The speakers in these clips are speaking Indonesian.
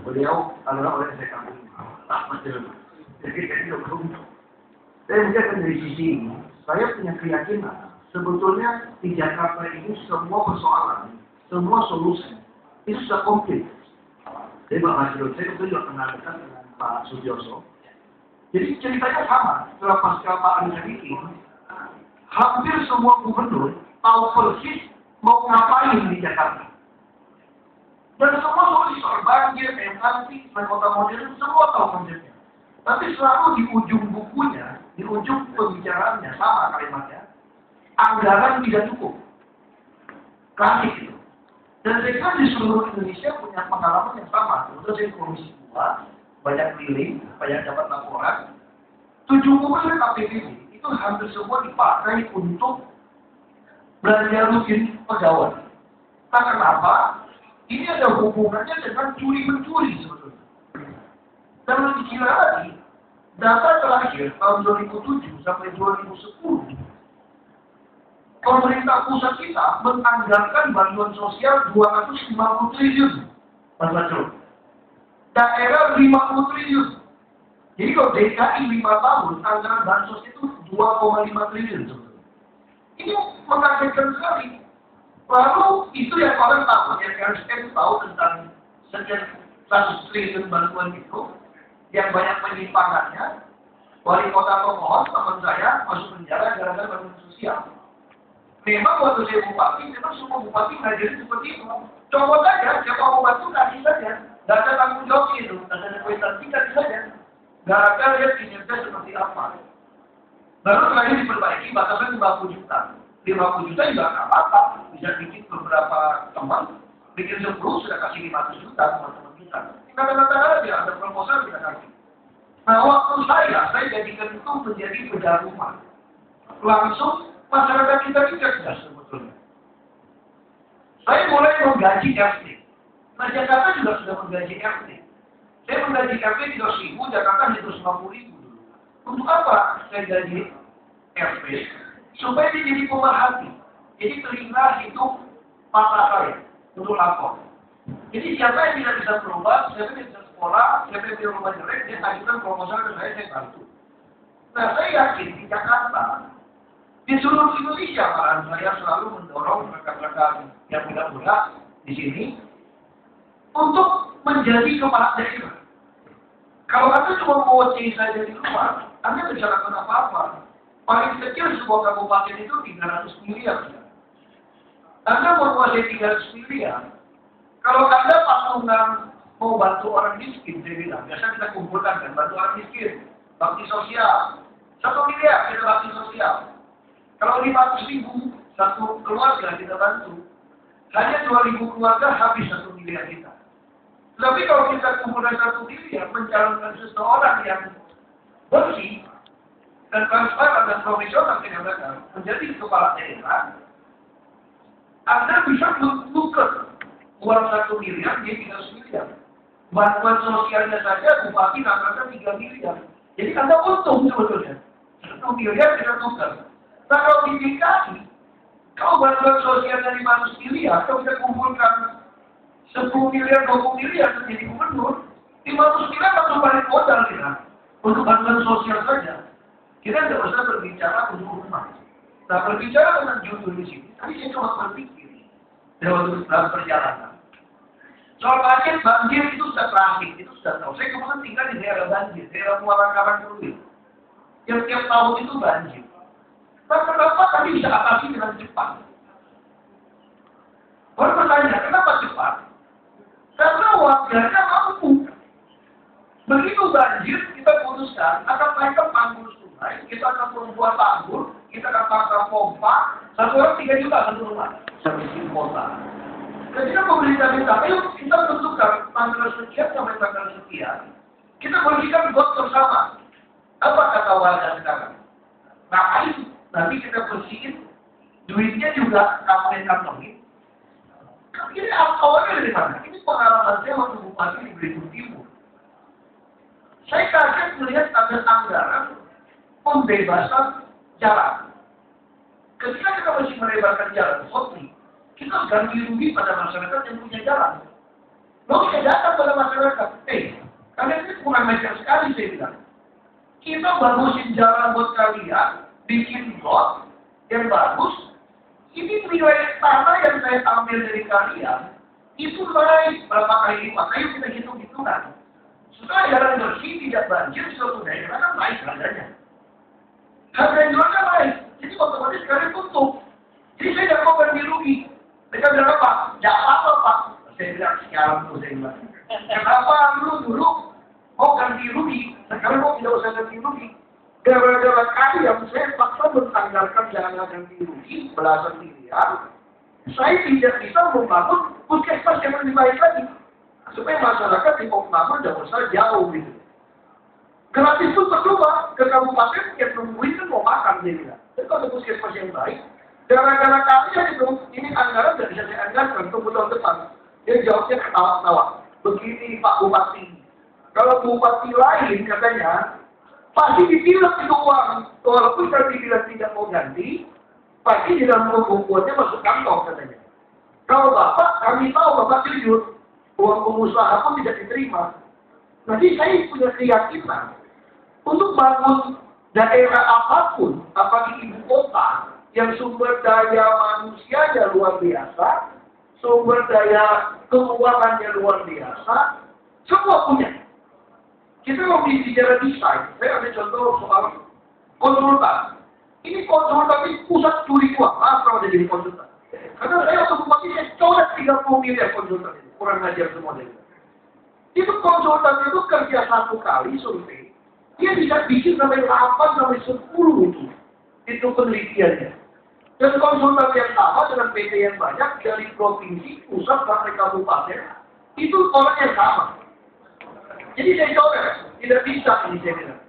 Beliau adalah orang yang saya kagumi. Jadi saya tidak beruntung. Saya melihat dari sisi ini, saya punya keyakinan sebetulnya di Jakarta ini semua persoalan, semua solusi itu sudah komplit. Jadi Pak Masjid, saya juga kenal dekat dengan Pak Sudioso. Jadi ceritanya sama. Setelah pasca Pak Anies bikin, hampir semua gubernur tahu persis mau ngapain di Jakarta. Dan semua solusi soal banjir, MRT, kota modern, semua tahu konsepnya. Tapi selalu di ujung bukunya, di ujung pembicaraannya, sama kalimatnya, anggaran tidak cukup. Klasik itu. Dan saya kira di seluruh Indonesia punya pengalaman yang sama. Kemudian saya komisi 2, banyak keliling, banyak dapat laporan. 70% APBD itu hampir semua dipakai untuk belanja rutin pegawai. Nah, kenapa? Ini ada hubungannya dengan curi-mencuri sebetulnya. Dan lebih gila lagi, data terakhir tahun 2007 sampai 2010, pemerintah pusat kita menganggarkan bantuan sosial 250 triliun. Mas Bacro. Daerah 50 triliun. Jadi kalau DKI 5 tahun, anggaran bansos itu 2,5 triliun. Ini mengagetkan sekali. Lalu itu yang orang tahu, yang harus tahu tentang sekian 100 triliun bantuan itu, yang banyak penyimpangannya. Wali kota pemohon, teman saya, masuk penjara gara-gara bantuan sosial. Memang waktu saya bupati, memang semua bupati ngajarin seperti itu. Coba saja, siapa mau bantu, kasih saja. Tidak ada tanggung jawab itu, tidak ada kuitansi, kasih saja. Gara-gara lihat kinerja seperti apa. Baru terakhir diperbaiki, batasan 50 juta. 50 juta juga nggak apa-apa. Bisa bikin beberapa teman, bikin 10 sudah kasih 500 juta teman-teman kita. Kita kata-kata aja, ada proposal kita kasih. Nah, waktu saya jadikan itu menjadi bedah rumah. Langsung masyarakat kita cerdas sebetulnya. Saya mulai menggaji RT. Nah, Jakarta juga sudah menggaji RT. Saya menggaji RT 300.000, Jakarta 150.000 dulu. Untuk apa saya gaji RT? Supaya dia jadi pemerhati. Jadi telinga hidup mata saya untuk lapor. Jadi siapa yang tidak bisa berubah, siapa yang bisa sekolah, siapa yang bisa rumah jelek, dia ajukan proposal ke saya bantu. Nah, saya yakin di Jakarta, di seluruh Indonesia, saya selalu mendorong rekan-rekan yang muda-muda di sini untuk menjadi kepala daerah. Kalau Anda cuma mau saja di luar, Anda tidak bisa lakukan apa-apa. Paling kecil sebuah kabupaten itu 300 miliar. Anda mau menguasai 300 miliar. Kalau Anda patungan mau bantu orang miskin, saya bilang, biasa kita kumpulkan kan, bantu orang miskin, bakti sosial. 1 miliar kita bakti sosial. Kalau 500.000 satu keluarga kita bantu, hanya 2.000 keluarga habis 1 miliar kita. Tapi kalau kita kumpulkan 1 miliar, mencalonkan seseorang yang bersih dan transparan dan profesional dengan menjadi kepala daerah, Anda bisa menukar uang 1 miliar jadi 300 miliar. Bantuan sosialnya saja bupati angkatan 3 miliar. Jadi Anda untung sebetulnya. 1 miliar kita tukar. Nah, kalau di DKI, kalau bantuan sosialnya 500 miliar, kalau kita kumpulkan 10 miliar, 20 miliar menjadi gubernur, 500 miliar langsung balik modal kita untuk bantuan sosial saja. Kita tidak usah berbicara untuk rumah. Nah, berbicara dengan judul di sini, tapi saya cuma berpikir dalam perjalanan. Soal banjir itu sudah terakhir, itu sudah tahu. Saya kemudian tinggal di daerah banjir, daerah Muara Karang Pluit. Yang tiap tahun itu banjir. Nah, kenapa tadi bisa atasi dengan cepat? Orang bertanya, kenapa cepat? Karena warganya mampu. Begitu banjir, kita putuskan akan naikkan tanggul sungai, kita akan membuat tanggul, kita akan pasang pompa, 1 orang 3 juta satu rumah, satu kota. Ketika pemerintah minta, ayo kita tentukan tanggal sekian sampai tanggal sekian, kita berikan got bersama. Apa kata warga sekarang? Ngapain? Nanti kita bersihin, duitnya juga kamu yang kantongin. Ini awalnya dari mana? Ini pengalaman saya waktu bupati di Belitung Timur. Saya kaget melihat ada anggaran pembebasan jalan. Ketika kita masih melebarkan jalan, kita ganti rugi pada masyarakat yang punya jalan. Lalu saya datang pada masyarakat, kalian ini kurang ajar sekali, saya bilang. Kita bagusin jalan buat kalian, bikin got yang bagus. Ini nilai tanah yang saya ambil dari kalian, itu naik berapa kali lipat. Ayo kita hitung-hitungan. Setelah jalan bersih, tidak banjir, suatu daerah kan naik harganya. Harga jualnya naik, jadi otomatis kalian tutup. Jadi saya tidak mau ganti rugi. Mereka bilang apa? Tidak apa-apa, Pak. Saya bilang, sekarang tuh saya bilang. Kenapa lu dulu mau ganti rugi? Sekarang mau tidak usah ganti rugi. Gara-gara kali yang saya paksa mentanggalkan dana ganti rugi, belasan miliar, saya tidak bisa membangun puskesmas yang lebih baik lagi. Supaya masyarakat di Oknama tidak usah jauh gitu. Gratis itu percuma ke kabupaten yang nungguin kan mau makan dia bilang. Jadi kalau ada puskesmas yang baik, gara-gara kalian itu, ini anggaran tidak bisa saya anggarkan untuk tahun depan. Dia jawabnya ketawa-ketawa. Begini Pak Bupati. Kalau Bupati lain katanya, pasti dibilang itu uang. Walaupun kalau dibilang tidak mau ganti, pasti di dalam buku-bukunya masuk kantong katanya. Kalau Bapak, kami tahu Bapak jujur, uang pengusaha pun tidak diterima. Nanti saya punya keyakinan untuk bangun daerah apapun, apalagi ibu kota, yang sumber daya manusianya luar biasa, sumber daya keuangannya luar biasa, semua punya. Kita mau bicara desain, saya ada contoh soal konsultan. Ini konsultan ini pusat curi uang, kalau ada jadi konsultan. Karena saya waktu bupati saya coret 30 miliar konsultan ini, kurang ajar semua dari itu. Itu konsultan itu kerja satu kali survei, dia bisa bikin sampai 8 sampai 10 itu penelitiannya. Dan konsultan yang sama dengan PT yang banyak dari provinsi, pusat sampai kabupaten, itu orang yang sama. Jadi saya coret, tidak bisa ini saya bilang.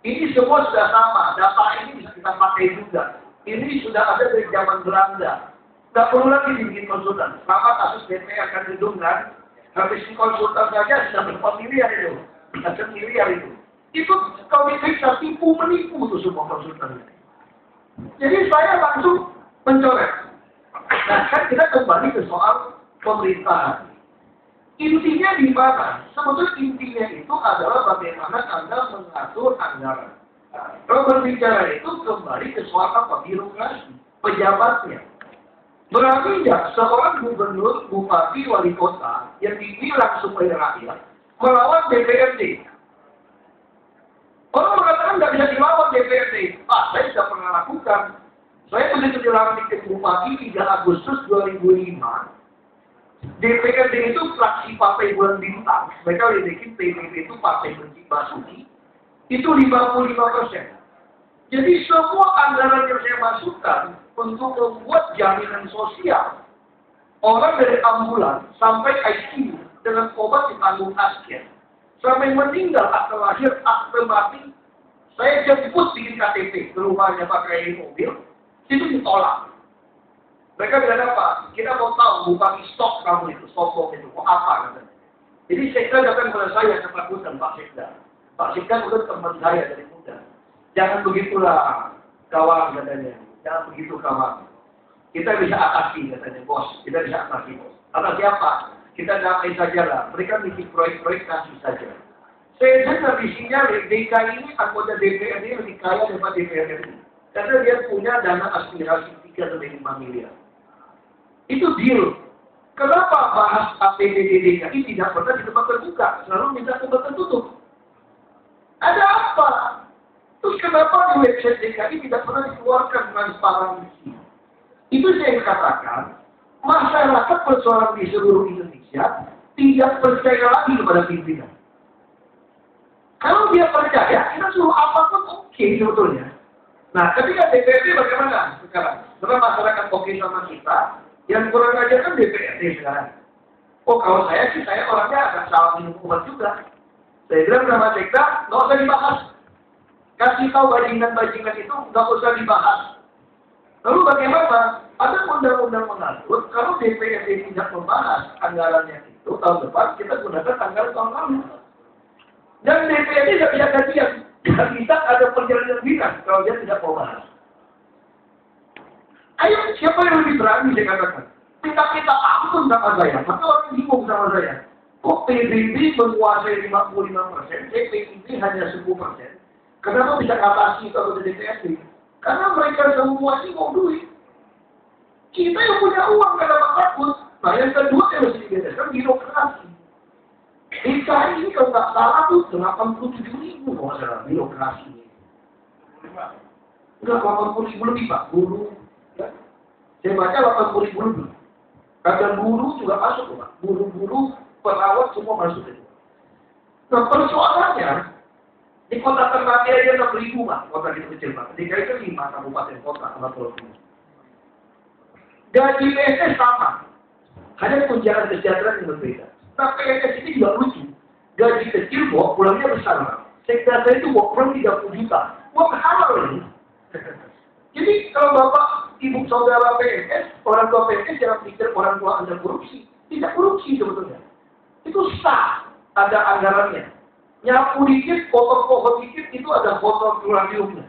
Ini semua sudah sama, data ini bisa kita pakai juga. Ini sudah ada dari zaman Belanda. Tidak perlu lagi dibikin konsultan. Sama kasus DPR akan gedung kan, habis konsultan saja sudah berapa miliar itu, bisa miliar itu. Itu kalau diperiksa tipu menipu itu semua konsultan. Jadi saya langsung mencoret. Nah, kan kita kembali ke soal pemerintahan. Intinya di mana? Sebetulnya intinya itu adalah bagaimana Anda mengatur anggaran. Kalau berbicara itu kembali ke soal apa? Birokrasi, pejabatnya. Berani nggak seorang gubernur, bupati, wali kota yang dipilih langsung oleh rakyat melawan DPRD? Orang mengatakan nggak bisa dilawan DPRD. Saya sudah pernah lakukan. Saya begitu dilantik bupati 3 Agustus 2005. DPRD itu fraksi Partai Bulan Bintang. Mereka bikin PBB itu Partai Benci Basuki. Itu 55%. Jadi semua anggaran yang saya masukkan untuk membuat jaminan sosial orang dari ambulan sampai ICU dengan obat ditanggung ASKEN sampai meninggal akte lahir, akte mati, saya jemput bikin KTP ke rumahnya pakai mobil, itu ditolak. Mereka bilang apa? Kita mau tahu bupati stok kamu itu, stok itu mau apa katanya. Jadi Sekda datang kepada saya ketakutan Pak Sekda. Pak Sekda bukan teman saya dari muda. Jangan begitulah kawan katanya. Jangan begitu kawan. Kita bisa atasi katanya bos. Kita bisa atasi bos. Atasi apa? Kita damai saja lah. Mereka bikin proyek-proyek kasih saja. Saya dengar di sini DKI ini anggota DPRD lebih kaya daripada DPRD ini. Karena dia punya dana aspirasi 3-5 miliar. Itu deal. Kenapa bahas APBD DKI tidak pernah di tempat terbuka? Selalu minta tempat tertutup. Ada apa? Terus kenapa di website DKI tidak pernah dikeluarkan transparansi? Itu saya katakan, masyarakat persoalan di seluruh Indonesia tidak percaya lagi kepada pimpinan. Kalau dia percaya, kita suruh apapun oke sebetulnya. Nah, ketika DPRD bagaimana sekarang? Karena masyarakat oke sama kita, yang kurang ajar kan DPRD sekarang. Oh, kalau saya sih, saya orangnya agak salah minum obat juga. Saya bilang sama Sekda, nggak usah dibahas. Kasih tahu bajingan-bajingan itu nggak usah dibahas. Lalu bagaimana? Ada undang-undang mengatur kalau DPRD tidak membahas anggarannya itu tahun depan kita gunakan anggaran tahun lalu. Dan DPRD tidak bisa gantian. Tidak bisa ada perjalanan dinas kalau dia tidak mau bahas. Ayo siapa yang lebih berani saya katakan? Minta ampun sama saya. Maka orang bingung sama saya. Kok PBB menguasai 55%, PBB hanya 10%? Kenapa bisa atasi kalau di DPRD? Karena mereka semua ini mau duit. Kita yang punya uang kenapa takut? Nah yang kedua yang mesti dibereskan birokrasi. DKI ini kalau nggak salah tuh 87.000 kalau nggak salah birokrasi. Enggak 80.000 lebih Pak, guru. Ya. Saya baca 80.000 lebih. Kadang guru juga masuk Pak. Guru-guru, perawat semua masuk itu. Nah persoalannya di kota Ternate aja 6.000 Pak, kota itu kecil Pak. DKI itu 5 kabupaten kota sama provinsi. Gaji PNS sama, hanya tunjangan kesejahteraan yang berbeda. Nah PNS ini juga lucu. Gaji kecil kok, pulangnya besar Pak. Sekda saya itu kok pulang 30 juta. Wah halal ini. Jadi kalau Bapak, Ibu, Saudara PNS, orang tua PNS jangan pikir orang tua Anda korupsi. Tidak korupsi sebetulnya. Itu sah, ada anggarannya. Nyapu dikit, potong pohon dikit, itu ada honor klariumnya.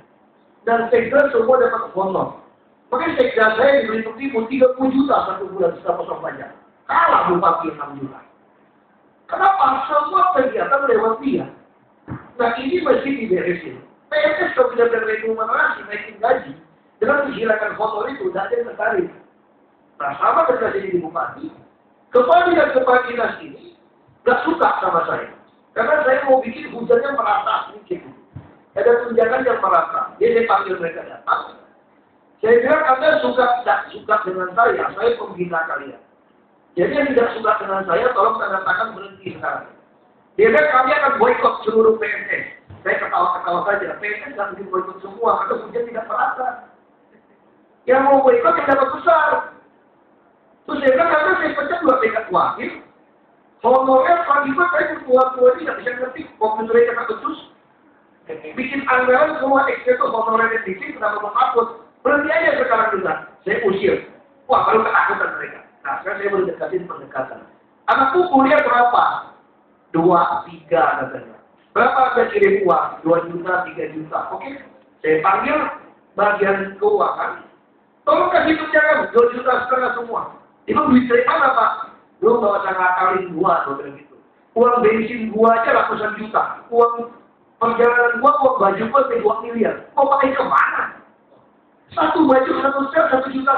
Dan sekda semua dapat honor. Makanya sekda saya di Belitung Timur 30 juta satu bulan setelah potong pajak. Kalah bupati 6 juta. Kenapa? Semua kegiatan lewat dia. Nah ini mesti diberesin. PNS kalau tidak berremunerasi, naikin gaji, dengan menghilangkan honor itu, tidak ada yang tertarik. Nah sama ketika jadi di bupati, kepala dinas ini nggak suka sama saya. Karena saya mau bikin hujannya merata sedikit. Ada tunjangan yang merata. Jadi saya panggil mereka datang. Saya bilang Anda tidak suka dengan saya pembina kalian. Jadi yang tidak suka dengan saya, tolong tanda tangan berhenti sekarang. Dia bilang kami akan boikot seluruh PNS. Saya ketawa-ketawa saja. PNS nggak mungkin boikot semua, karena hujan tidak merata. Yang mau boikot yang dapat besar. Terus saya bilang karena saya pecat 2 tingkat wakil. Honornya pagi-pagi saya tua-tua ini nggak bisa ngerti. Komputernya kena becus. Bikin anggaran semua eksekutif honornya tinggi, kenapa mau takut? Berhenti aja sekarang juga. Saya usir. Wah, baru ketakutan mereka. Nah, sekarang saya berdekatin pendekatan. Anakku kuliah berapa? 2, 3 katanya. Berapa Anda kirim uang? 2 juta, 3 juta. Oke. Saya panggil bagian keuangan. Tolong kasih tunjangan 2,5 juta semua. Itu duit dari mana Pak? Lu nggak usah ngakalin gua, gitu. Uang bensin gua aja ratusan juta. Uang perjalanan gua, uang baju gua 2 miliar. Mau pakai kemana? Satu baju 1 set 1,5 juta.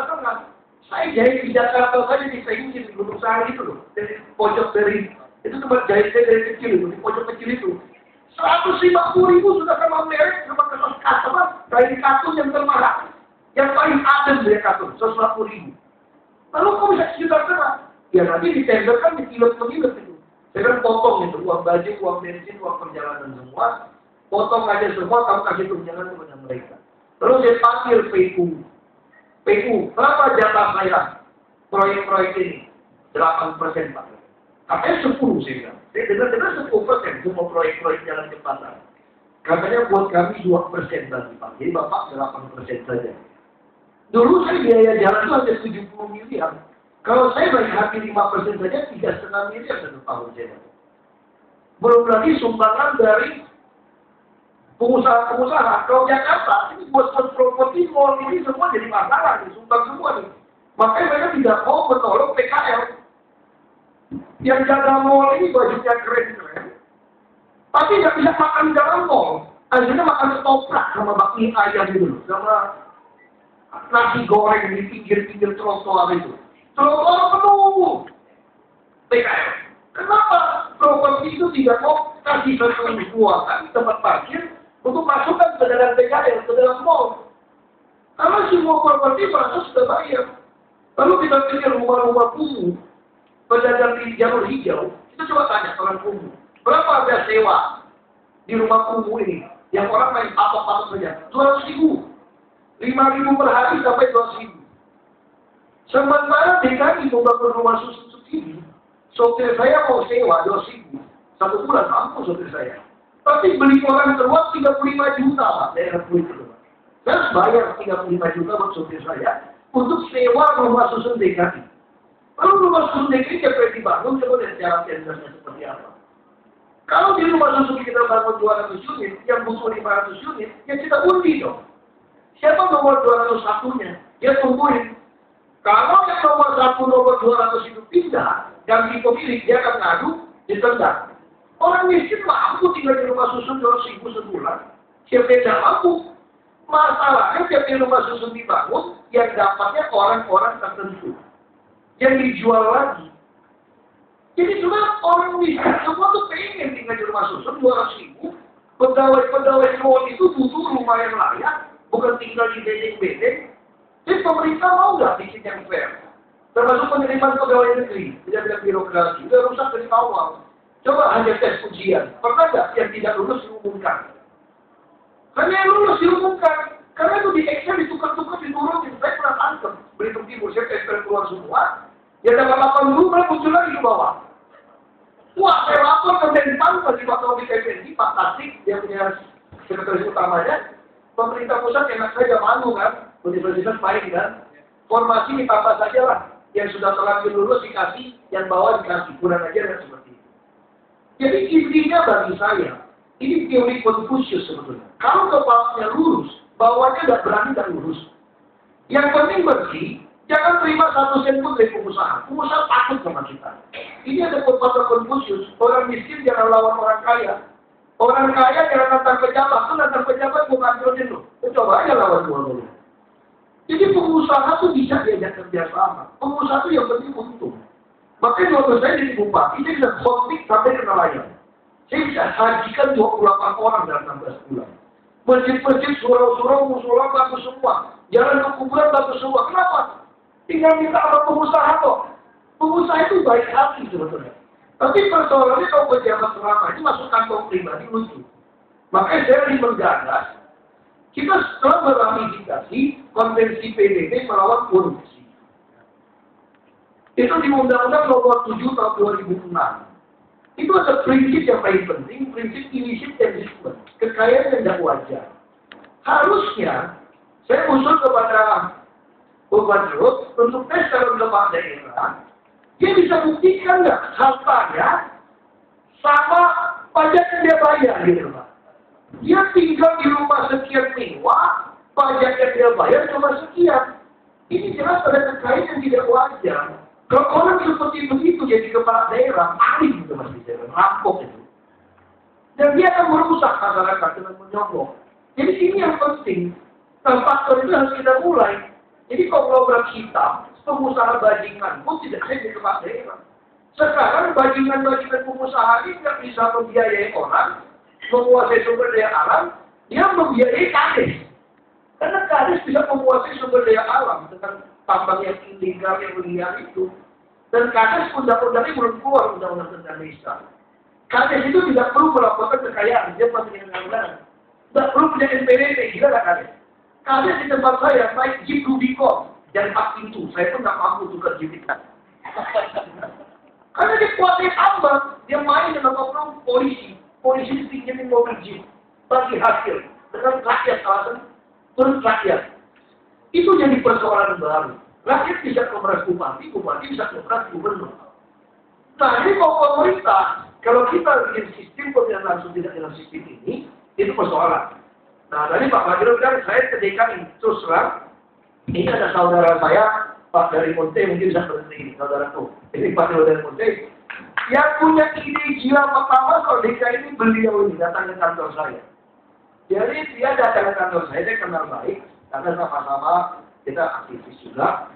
Saya jahit di Jakarta saja di Sengsi, di Gunung Sari itu loh. Dari pojok dari, itu tempat jahit saya dari kecil itu, di pojok kecil itu. 150.000 sudah sama merek, sama kertas customer, dari kartun yang termahal. Yang paling adem dari kartun, 150.000. Lalu kok bisa 1 juta setengah? Ya nanti ditenderkan di pilot-pilot itu. Saya kan potong itu, uang baju, uang bensin, uang perjalanan semua. Potong aja semua, kamu kasih tunjangan kepada mereka. Lalu saya panggil PU, berapa jatah saya proyek-proyek ini? 8% Pak. Katanya 10 saya bilang. Saya dengar 10% semua proyek-proyek jalan jembatan. Katanya buat kami 2% tadi Pak. Jadi Bapak 8% saja. Dulu saya biaya jalan itu hanya 70 miliar. Kalau saya bagi hati 5% saja, 3,5 miliar 1 tahun saya. Belum lagi sumbangan dari pengusaha-pengusaha. Kalau Jakarta, ini buat properti mall ini semua jadi masalah, disumbang semua nih. Makanya mereka tidak mau menolong PKL. Yang jaga mall ini bajunya keren-keren. Tapi nggak bisa makan di dalam mall. Akhirnya makan ketoprak sama bakmi ayam gitu. Sama nasi goreng di pinggir-pinggir trotoar itu. Trotoar penuh PKL. Kenapa properti itu tidak mau kasih bantuan keuangan tempat parkir untuk masukkan ke dalam PKL, ke dalam mall? Karena semua properti merasa sudah bayar. Lalu kita pikir rumah-rumah kumuh, pedagang di jalur hijau, kita coba tanya orang kumuh, berapa harga sewa di rumah kumuh ini? Yang orang main patok-patok saja, 200.000, 5.000 per hari sampai 200.000. Sementara DKI membangun rumah susun subsidi, sopir saya mau sewa 200.000 1 bulan, mampu sopir saya. Tapi beli orang terluar 35 juta Pak, daerah Pluit itu. Saya harus bayar 35 juta buat sopir saya untuk sewa rumah susun DKI. Lalu rumah susun DKI siapa dibangun, coba lihat cara tendernya seperti apa. Kalau di rumah susun kita bangun 200 unit, yang butuh 500 unit, ya kita undi dong. Siapa nomor 201-nya? Dia tungguin. Kalau yang nomor 1, nomor 200 itu pindah, ganti pemilik, dia akan ngadu, ditendang. Orang miskin mampu tinggal di rumah susun 200.000 sebulan. Siapa yang tidak mampu? Masalahnya tiap di rumah susun dibangun, yang dapatnya orang-orang tertentu. Yang dijual lagi. Jadi cuma orang miskin semua tuh pengen tinggal di rumah susun 200.000. Pegawai-pegawai mall itu butuh rumah yang layak, bukan tinggal di bedeng-bedeng. Jadi pemerintah mau nggak bikin yang fair? Termasuk penerimaan pegawai negeri, tidak birokrasi, udah rusak dari awal. Coba hanya tes ujian, pernah nggak yang tidak lulus diumumkan? Hanya yang lulus diumumkan, karena itu di Excel ditukar-tukar, diturunin. Saya pernah tangkap, Belitung Timur, saya tes keluar semua, ya dapat 80 muncul lagi ke bawah. Wah, saya lapor ke Menpan, bagi Pak Taufik Effendi, Pak Tasik, yang punya sekretaris utamanya, pemerintah pusat enak saja malu kan, universitas baik kan, formasi ditambah saja lah, yang sudah terlanjur lulus dikasih, yang bawah dikasih, kurang aja dan seperti itu. Jadi intinya bagi saya, ini teori Confucius sebetulnya. Kalau kepalanya lurus, bawahnya nggak berani dan lurus. Yang penting bersih, jangan terima 1 sen pun dari pengusaha. Pengusaha takut sama kita. Ini ada pepatah Confucius, orang miskin jangan lawan orang kaya. Orang kaya jangan nantang pejabat, tuh nantang pejabat bukan jodoh lo. Coba aja lawan dulu. Jadi pengusaha tuh bisa diajak kerjasama. Pengusaha tuh yang penting untung. Makanya waktu saya jadi bupati, saya bisa khotbah sampai ke nelayan. Saya bisa hajikan 28 orang dalam 16 bulan. Masjid-masjid, surau-surau, musola bagus semua. Jalan ke kuburan bagus semua. Kenapa? Tinggal minta sama pengusaha kok. Pengusaha itu baik hati sebetulnya. Tapi persoalannya kalau pejabat selama ini masuk kantong pribadi lucu. Makanya saya ingin menggagas, kita setelah meramifikasi konvensi PBB melawan korupsi. Itu di Undang-Undang Nomor 7 Tahun 2006. Itu ada prinsip yang paling penting, prinsip illicit enrichment, kekayaan yang tidak wajar. Harusnya, saya usul kepada Gubernur untuk tes calon kepala daerah, dia bisa buktikan nggak hartanya sama pajak yang dia bayar gitu Pak. Dia tinggal di rumah sekian mewah, pajak yang dia bayar cuma sekian. Ini jelas ada kekayaan yang tidak wajar. Kalau orang seperti begitu jadi kepala daerah, maling itu Mas Bisa, rampok itu. Dan dia akan merusak masyarakat dengan menyogok. Jadi ini yang penting. Nah, faktor itu harus kita mulai. Jadi konglomerat hitam, pengusaha bajingan pun tidak bisa jadi kepala daerah. Sekarang bajingan-bajingan pengusaha ini tidak bisa membiayai orang, menguasai sumber daya alam, dia membiayai kades. Karena kades bisa menguasai sumber daya alam dengan tambang yang ilegal yang liar itu. Dan kades undang-undangnya belum keluar undang-undang tentang desa. Kades itu tidak perlu melaporkan kekayaan, dia pasti dengan anggaran. Tidak perlu punya NPWP, gila gak kades? Kades di tempat saya naik Jeep Rubicon dan 4 pintu, saya pun nggak mampu tukar Jeep itu. Karena dia kuasai tambang, dia main dengan oknum polisi. Polisi pinjemin mobil Jeep, bagi hasil dengan rakyat alasan terus rakyat. Itu jadi persoalan baru. Rakyat bisa memeras bupati, bupati bisa memeras gubernur. Nah, ini kalau pemerintah, kalau kita bikin sistem pemilihan langsung tidak dalam sistem ini, itu persoalan. Nah, tadi Pak Fadil kan saya kedekan terus terang, ini ada saudara saya, Pak dari Monte, mungkin bisa berhenti, saudaraku. Ini Pak dari Monte, yang punya ide gila pertama kalau DKI ini beliau ini datang ke kantor saya. Jadi dia datang ke kantor saya, dia kenal baik, karena sama-sama kita aktivis juga.